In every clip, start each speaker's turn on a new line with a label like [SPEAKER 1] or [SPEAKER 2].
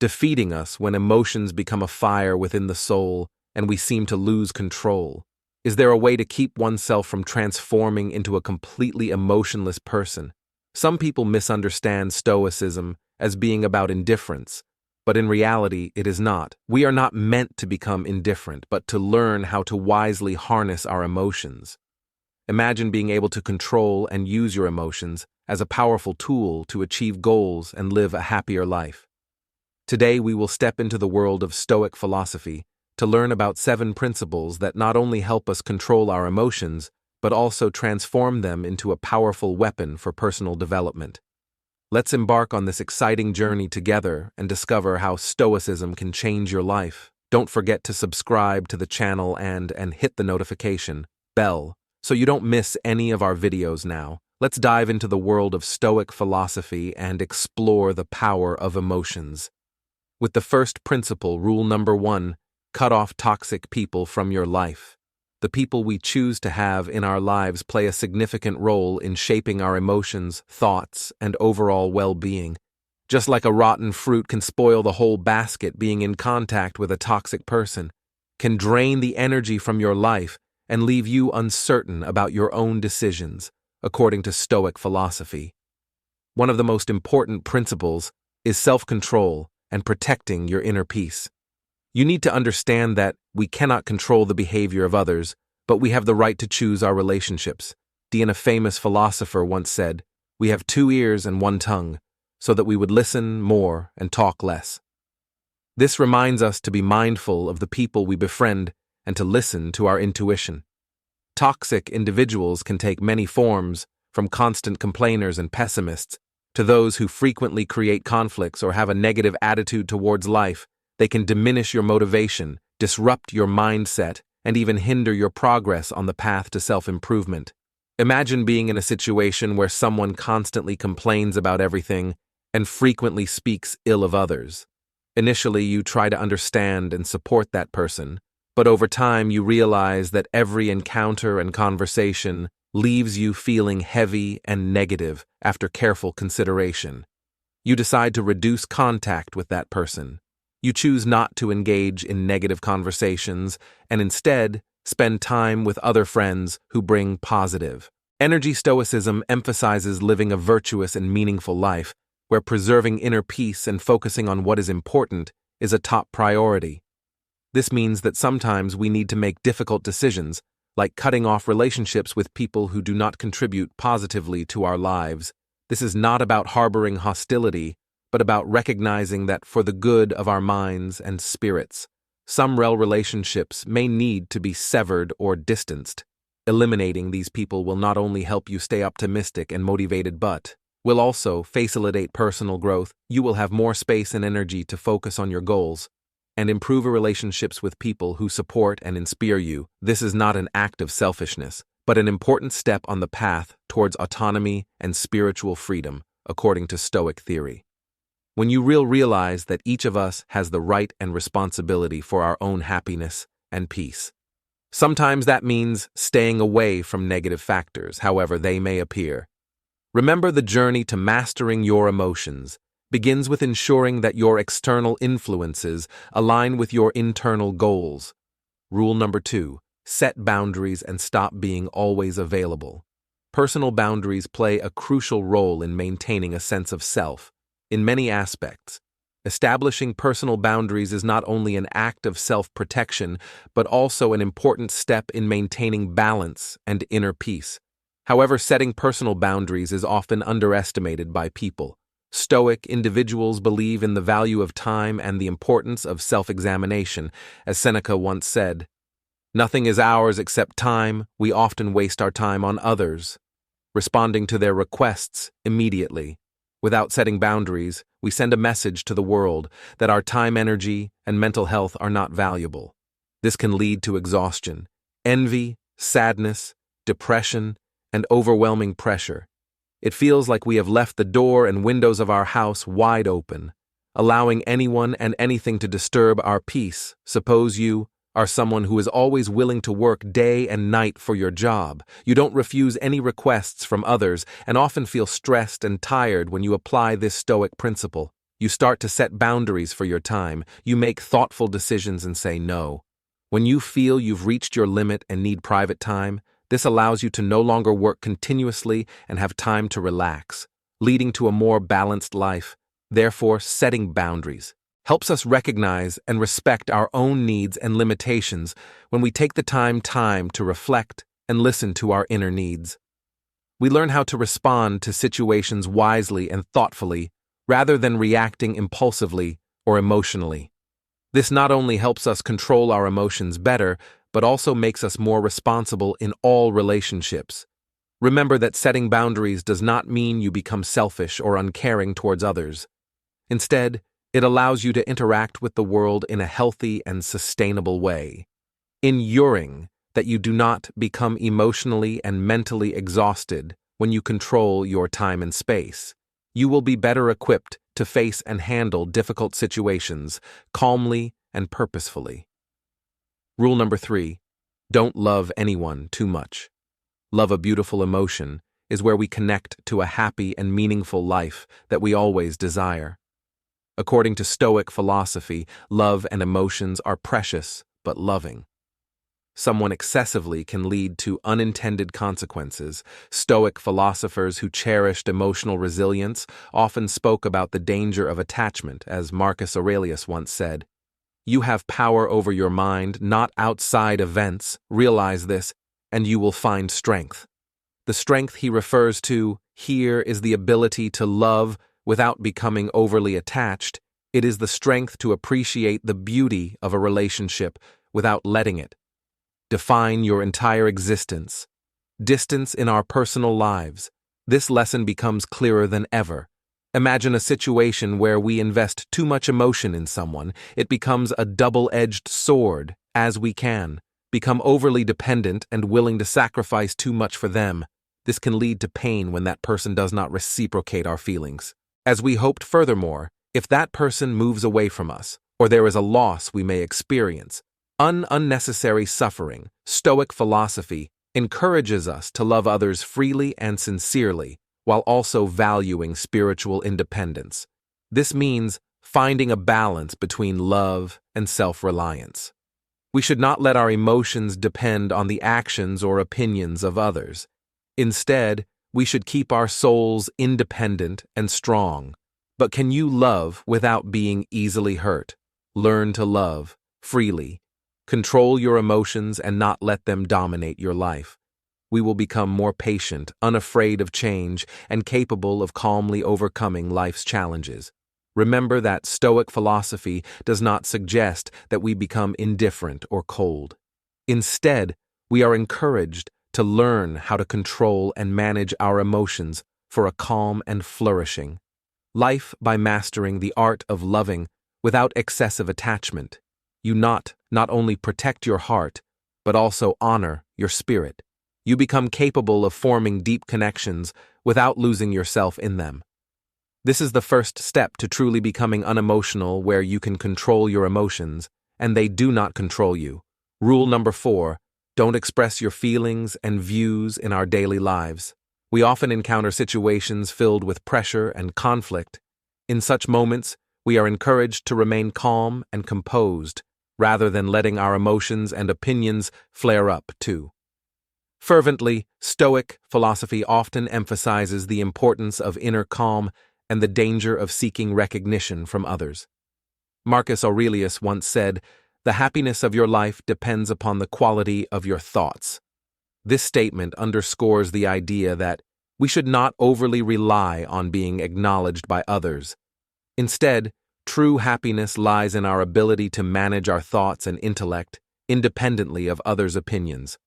[SPEAKER 1] defeating us when emotions become a fire within the soul and we seem to lose control? Is there a way to keep oneself from transforming into a completely emotionless person? Some people misunderstand Stoicism as being about indifference, but in reality, it is not. We are not meant to become indifferent, but to learn how to wisely harness our emotions. Imagine being able to control and use your emotions as a powerful tool to achieve goals and live a happier life. Today, we will step into the world of Stoic philosophy to learn about 7 principles that not only help us control our emotions, but also transform them into a powerful weapon for personal development. Let's embark on this exciting journey together and discover how Stoicism can change your life. Don't forget to subscribe to the channel and hit the notification bell so you don't miss any of our videos now. Let's dive into the world of Stoic philosophy and explore the power of emotions. With the first principle, rule number 1, cut off toxic people from your life. The people we choose to have in our lives play a significant role in shaping our emotions, thoughts, and overall well-being. Just like a rotten fruit can spoil the whole basket, being in contact with a toxic person can drain the energy from your life and leave you uncertain about your own decisions, according to Stoic philosophy. One of the most important principles is self-control and protecting your inner peace. You need to understand that we cannot control the behavior of others, but we have the right to choose our relationships. A famous philosopher once said, "We have 2 ears and 1 tongue, so that we would listen more and talk less." This reminds us to be mindful of the people we befriend and to listen to our intuition. Toxic individuals can take many forms, from constant complainers and pessimists to those who frequently create conflicts or have a negative attitude towards life. They can diminish your motivation, disrupt your mindset, and even hinder your progress on the path to self-improvement. Imagine being in a situation where someone constantly complains about everything and frequently speaks ill of others. Initially, you try to understand and support that person, but over time you realize that every encounter and conversation leaves you feeling heavy and negative after careful consideration. You decide to reduce contact with that person. You choose not to engage in negative conversations and instead spend time with other friends who bring positive energy. Stoicism emphasizes living a virtuous and meaningful life, where preserving inner peace and focusing on what is important is a top priority. This means that sometimes we need to make difficult decisions, like cutting off relationships with people who do not contribute positively to our lives. This is not about harboring hostility, but about recognizing that for the good of our minds and spirits, some relationships may need to be severed or distanced. Eliminating these people will not only help you stay optimistic and motivated, but will also facilitate personal growth. You will have more space and energy to focus on your goals and improve relationships with people who support and inspire you. This is not an act of selfishness, but an important step on the path towards autonomy and spiritual freedom, according to Stoic theory. When you realize that each of us has the right and responsibility for our own happiness and peace. Sometimes that means staying away from negative factors, however they may appear. Remember, the journey to mastering your emotions begins with ensuring that your external influences align with your internal goals. Rule number 2, set boundaries and stop being always available. Personal boundaries play a crucial role in maintaining a sense of self. In many aspects, establishing personal boundaries is not only an act of self-protection, but also an important step in maintaining balance and inner peace. However, setting personal boundaries is often underestimated by people. Stoic individuals believe in the value of time and the importance of self-examination. As Seneca once said, "Nothing is ours except time. We often waste our time on others, responding to their requests immediately. Without setting boundaries, we send a message to the world that our time, energy, and mental health are not valuable. This can lead to exhaustion, envy, sadness, depression, and overwhelming pressure. It feels like we have left the door and windows of our house wide open, allowing anyone and anything to disturb our peace. Suppose you are someone who is always willing to work day and night for your job. You don't refuse any requests from others and often feel stressed and tired when you apply this Stoic principle. You start to set boundaries for your time. You make thoughtful decisions and say no. When you feel you've reached your limit and need private time, this allows you to no longer work continuously and have time to relax, leading to a more balanced life. Therefore, setting boundaries helps us recognize and respect our own needs and limitations when we take the time to reflect and listen to our inner needs. We learn how to respond to situations wisely and thoughtfully rather than reacting impulsively or emotionally. This not only helps us control our emotions better, but also makes us more responsible in all relationships. Remember that setting boundaries does not mean you become selfish or uncaring towards others. Instead, it allows you to interact with the world in a healthy and sustainable way, ensuring that you do not become emotionally and mentally exhausted when you control your time and space. You will be better equipped to face and handle difficult situations calmly and purposefully. Rule number 3, don't love anyone too much. Love, a beautiful emotion, is where we connect to a happy and meaningful life that we always desire. According to Stoic philosophy, love and emotions are precious but loving. Someone excessively can lead to unintended consequences. Stoic philosophers who cherished emotional resilience often spoke about the danger of attachment, as Marcus Aurelius once said. You have power over your mind, not outside events. Realize this, and you will find strength. The strength he refers to here is the ability to love without becoming overly attached. It is the strength to appreciate the beauty of a relationship without letting it define your entire existence. Distance in our personal lives. This lesson becomes clearer than ever. Imagine a situation where we invest too much emotion in someone. It becomes a double-edged sword, as we can become overly dependent and willing to sacrifice too much for them. This can lead to pain when that person does not reciprocate our feelings. As we hoped, furthermore, if that person moves away from us, or there is a loss we may experience, unnecessary suffering. Stoic philosophy encourages us to love others freely and sincerely, while also valuing spiritual independence. This means finding a balance between love and self-reliance. We should not let our emotions depend on the actions or opinions of others. Instead, we should keep our souls independent and strong. But can you love without being easily hurt? Learn to love freely. Control your emotions and not let them dominate your life. We will become more patient, unafraid of change, and capable of calmly overcoming life's challenges. Remember that Stoic philosophy does not suggest that we become indifferent or cold. Instead, we are encouraged to learn how to control and manage our emotions for a calm and flourishing life by mastering the art of loving without excessive attachment. You not only protect your heart, but also honor your spirit. You become capable of forming deep connections without losing yourself in them. This is the first step to truly becoming unemotional, where you can control your emotions, and they do not control you. Rule number 4, don't express your feelings and views in our daily lives. We often encounter situations filled with pressure and conflict. In such moments, we are encouraged to remain calm and composed, rather than letting our emotions and opinions flare up too. Fervently, Stoic philosophy often emphasizes the importance of inner calm and the danger of seeking recognition from others. Marcus Aurelius once said, "The happiness of your life depends upon the quality of your thoughts." This statement underscores the idea that we should not overly rely on being acknowledged by others. Instead, true happiness lies in our ability to manage our thoughts and intellect independently of others' opinions.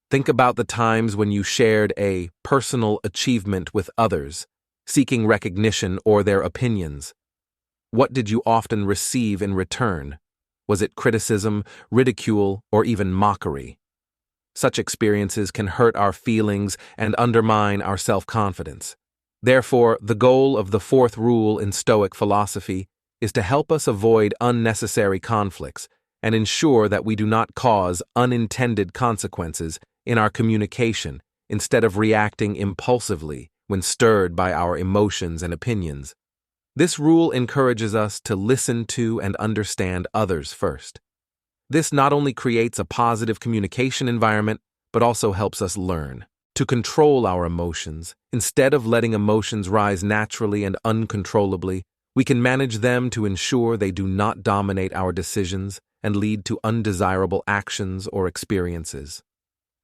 [SPEAKER 1] Think about the times when you shared a personal achievement with others, seeking recognition or their opinions. What did you often receive in return? Was it criticism, ridicule, or even mockery? Such experiences can hurt our feelings and undermine our self-confidence. Therefore, the goal of the 4th rule in Stoic philosophy is to help us avoid unnecessary conflicts and ensure that we do not cause unintended consequences in our communication instead of reacting impulsively when stirred by our emotions and opinions. This rule encourages us to listen to and understand others first. This not only creates a positive communication environment, but also helps us learn to control our emotions. Instead of letting emotions rise naturally and uncontrollably, we can manage them to ensure they do not dominate our decisions and lead to undesirable actions or experiences.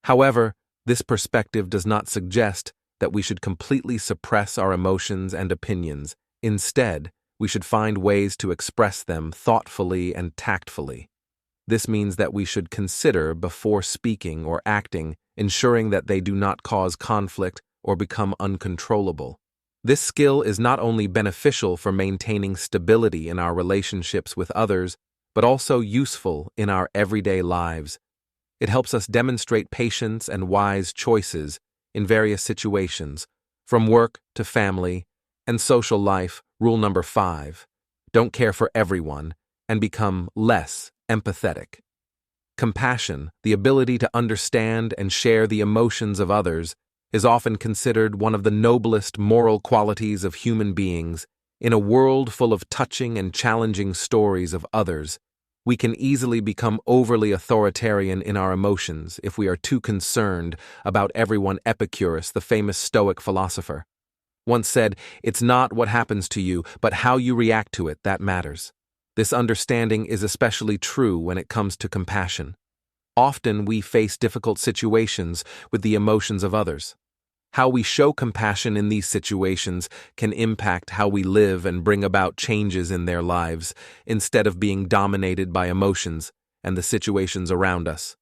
[SPEAKER 1] However, this perspective does not suggest that we should completely suppress our emotions and opinions. Instead, we should find ways to express them thoughtfully and tactfully. This means that we should consider before speaking or acting, ensuring that they do not cause conflict or become uncontrollable. This skill is not only beneficial for maintaining stability in our relationships with others, but also useful in our everyday lives. It helps us demonstrate patience and wise choices in various situations, from work to family and social life. Rule number 5: don't care for everyone and become less empathetic. Compassion, the ability to understand and share the emotions of others, is often considered one of the noblest moral qualities of human beings. In a world full of touching and challenging stories of others, we can easily become overly authoritarian in our emotions if we are too concerned about everyone. Epicurus, the famous Stoic philosopher, once said, "It's not what happens to you, but how you react to it that matters." This understanding is especially true when it comes to compassion. Often we face difficult situations with the emotions of others. How we show compassion in these situations can impact how we live and bring about changes in their lives, instead of being dominated by emotions and the situations around us.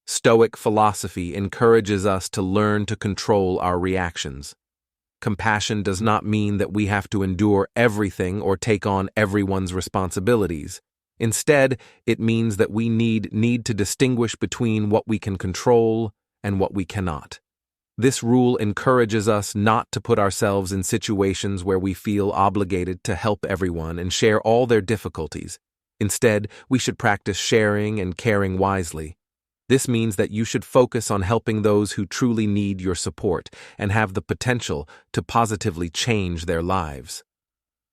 [SPEAKER 1] Stoic philosophy encourages us to learn to control our reactions. Compassion does not mean that we have to endure everything or take on everyone's responsibilities. Instead, it means that we need to distinguish between what we can control and what we cannot. This rule encourages us not to put ourselves in situations where we feel obligated to help everyone and share all their difficulties. Instead, we should practice sharing and caring wisely. This means that you should focus on helping those who truly need your support and have the potential to positively change their lives.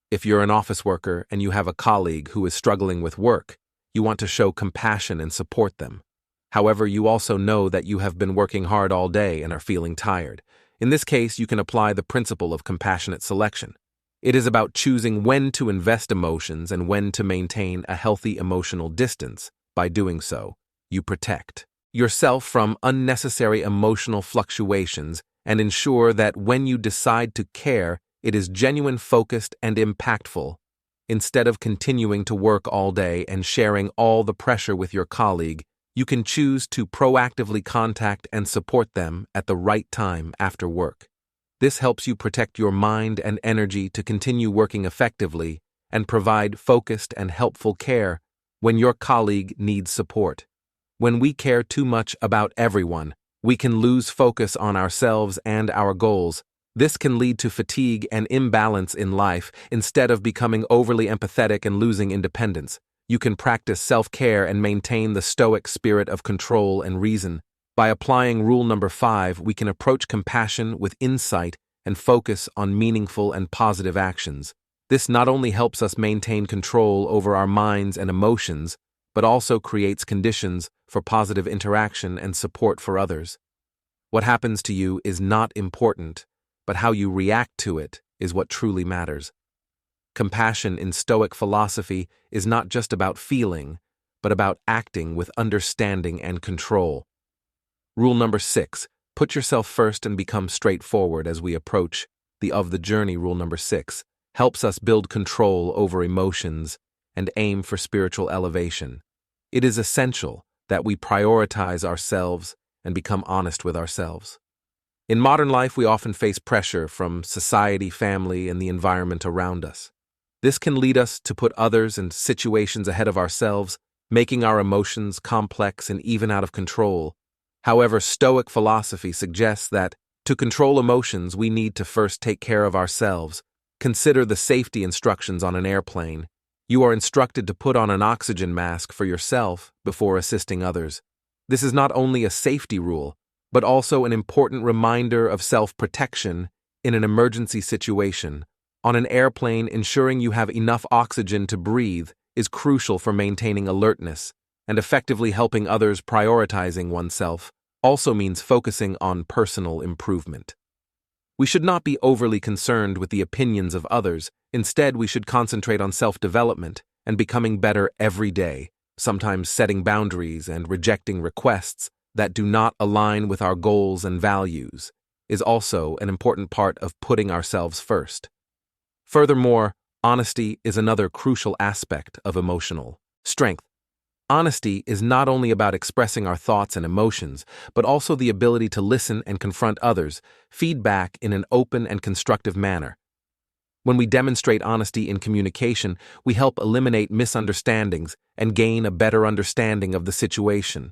[SPEAKER 1] If you're an office worker and you have a colleague who is struggling with work, you want to show compassion and support them. However, you also know that you have been working hard all day and are feeling tired. In this case, you can apply the principle of compassionate selection. It is about choosing when to invest emotions and when to maintain a healthy emotional distance. By doing so, you protect yourself from unnecessary emotional fluctuations and ensure that when you decide to care, it is genuine, focused, and impactful. Instead of continuing to work all day and sharing all the pressure with your colleague, you can choose to proactively contact and support them at the right time after work. This helps you protect your mind and energy to continue working effectively and provide focused and helpful care when your colleague needs support. When we care too much about everyone, we can lose focus on ourselves and our goals. This can lead to fatigue and imbalance in life. Instead of becoming overly empathetic and losing independence, you can practice self-care and maintain the Stoic spirit of control and reason. By applying rule number 5, we can approach compassion with insight and focus on meaningful and positive actions. This not only helps us maintain control over our minds and emotions, but also creates conditions for positive interaction and support for others. What happens to you is not important, but how you react to it is what truly matters. Compassion in Stoic philosophy is not just about feeling, but about acting with understanding and control. Rule number 6, put yourself first and become straightforward. As we approach the journey. Rule number 6 helps us build control over emotions and aim for spiritual elevation. It is essential that we prioritize ourselves and become honest with ourselves. In modern life, we often face pressure from society, family, and the environment around us. This can lead us to put others and situations ahead of ourselves, making our emotions complex and even out of control. However, Stoic philosophy suggests that to control emotions, we need to first take care of ourselves. Consider the safety instructions on an airplane. You are instructed to put on an oxygen mask for yourself before assisting others. This is not only a safety rule, but also an important reminder of self-protection in an emergency situation. On an airplane, ensuring you have enough oxygen to breathe is crucial for maintaining alertness, and effectively helping others. Prioritizing oneself also means focusing on personal improvement. We should not be overly concerned with the opinions of others. Instead, we should concentrate on self-development and becoming better every day, sometimes setting boundaries and rejecting requests that do not align with our goals and values is also an important part of putting ourselves first. Furthermore, honesty is another crucial aspect of emotional strength. Honesty is not only about expressing our thoughts and emotions, but also the ability to listen and confront others' feedback in an open and constructive manner. When we demonstrate honesty in communication, we help eliminate misunderstandings and gain a better understanding of the situation.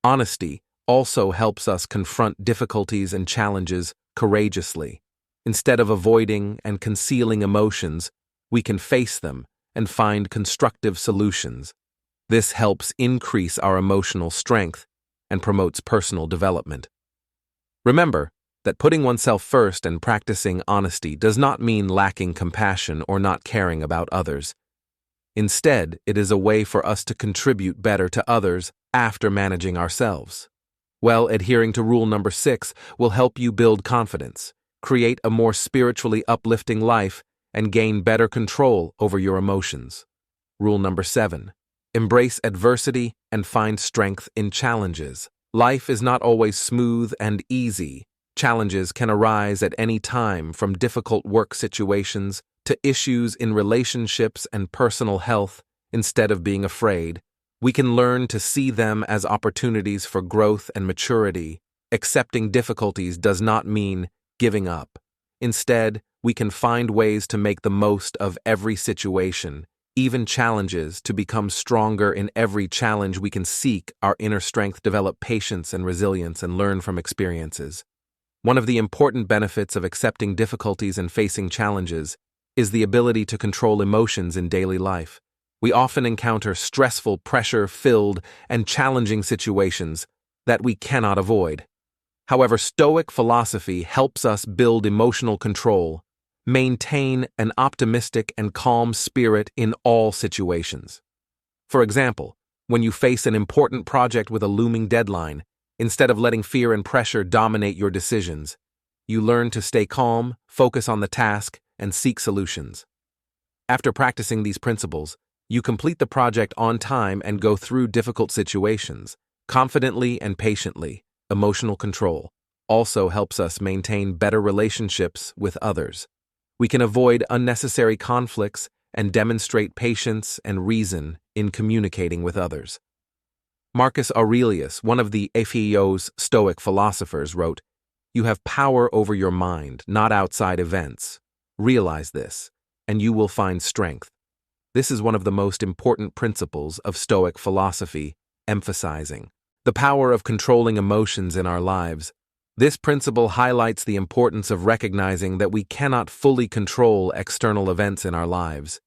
[SPEAKER 1] Honesty also helps us confront difficulties and challenges courageously. Instead of avoiding and concealing emotions, we can face them and find constructive solutions. This helps increase our emotional strength and promotes personal development. Remember that putting oneself first and practicing honesty does not mean lacking compassion or not caring about others. Instead, it is a way for us to contribute better to others after managing ourselves. Adhering to rule number 6 will help you build confidence, create a more spiritually uplifting life, and gain better control over your emotions. Rule number 7. Embrace adversity and find strength in challenges. Life is not always smooth and easy. Challenges can arise at any time, from difficult work situations to issues in relationships and personal health. Instead of being afraid, we can learn to see them as opportunities for growth and maturity. Accepting difficulties does not mean giving up. Instead, we can find ways to make the most of every situation, even challenges. To become stronger in every challenge, we can seek our inner strength, develop patience and resilience, and learn from experiences. One of the important benefits of accepting difficulties and facing challenges is the ability to control emotions in daily life. We often encounter stressful, pressure-filled, and challenging situations that we cannot avoid. However, Stoic philosophy helps us build emotional control, maintain an optimistic and calm spirit in all situations. For example, when you face an important project with a looming deadline, instead of letting fear and pressure dominate your decisions, you learn to stay calm, focus on the task, and seek solutions. After practicing these principles, you complete the project on time and go through difficult situations confidently and patiently. Emotional control also helps us maintain better relationships with others. We can avoid unnecessary conflicts and demonstrate patience and reason in communicating with others. Marcus Aurelius, one of the Epheos Stoic philosophers, wrote, "You have power over your mind, not outside events. Realize this, and you will find strength." This is one of the most important principles of Stoic philosophy, emphasizing the power of controlling emotions in our lives. This principle highlights the importance of recognizing that we cannot fully control external events in our lives.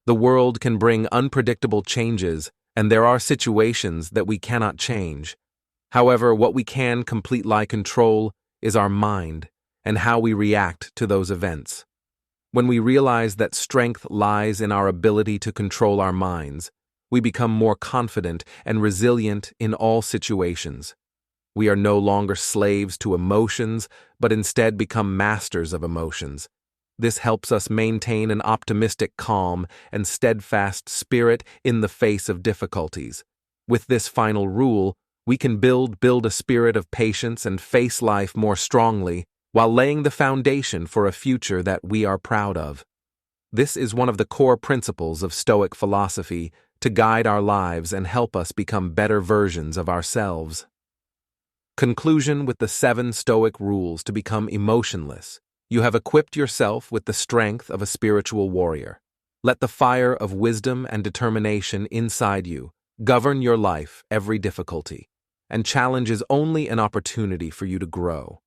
[SPEAKER 1] The world can bring unpredictable changes, and there are situations that we cannot change. However, what we can completely control is our mind and how we react to those events. When we realize that strength lies in our ability to control our minds, we become more confident and resilient in all situations. We are no longer slaves to emotions, but instead become masters of emotions. This helps us maintain an optimistic, calm, and steadfast spirit in the face of difficulties. With this final rule, we can build a spirit of patience and face life more strongly, while laying the foundation for a future that we are proud of. This is one of the core principles of Stoic philosophy to guide our lives and help us become better versions of ourselves. Conclusion: with the 7 Stoic rules to become emotionless, you have equipped yourself with the strength of a spiritual warrior. Let the fire of wisdom and determination inside you govern your life. Every difficulty and challenge is only an opportunity for you to grow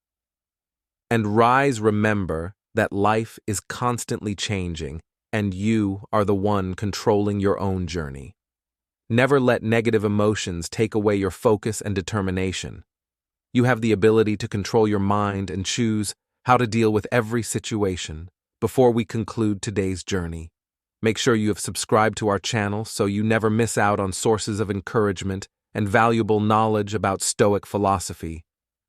[SPEAKER 1] and rise. Remember that life is constantly changing, and you are the one controlling your own journey. Never let negative emotions take away your focus and determination. You have the ability to control your mind and choose how to deal with every situation, Before we conclude today's journey, make sure you have subscribed to our channel so you never miss out on sources of encouragement and valuable knowledge about Stoic philosophy.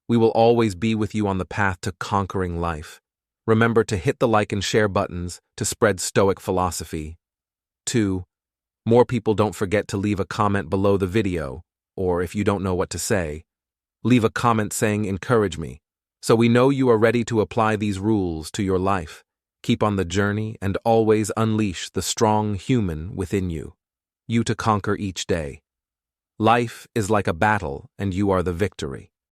[SPEAKER 1] We will always be with you on the path to conquering life. Remember to hit the like and share buttons to spread Stoic philosophy. 2. More people, don't forget to leave a comment below the video, or if you don't know what to say, leave a comment saying "encourage me," so we know you are ready to apply these rules to your life. Keep on the journey and always unleash the strong human within you to conquer each day. Life is like a battle and you are the victory.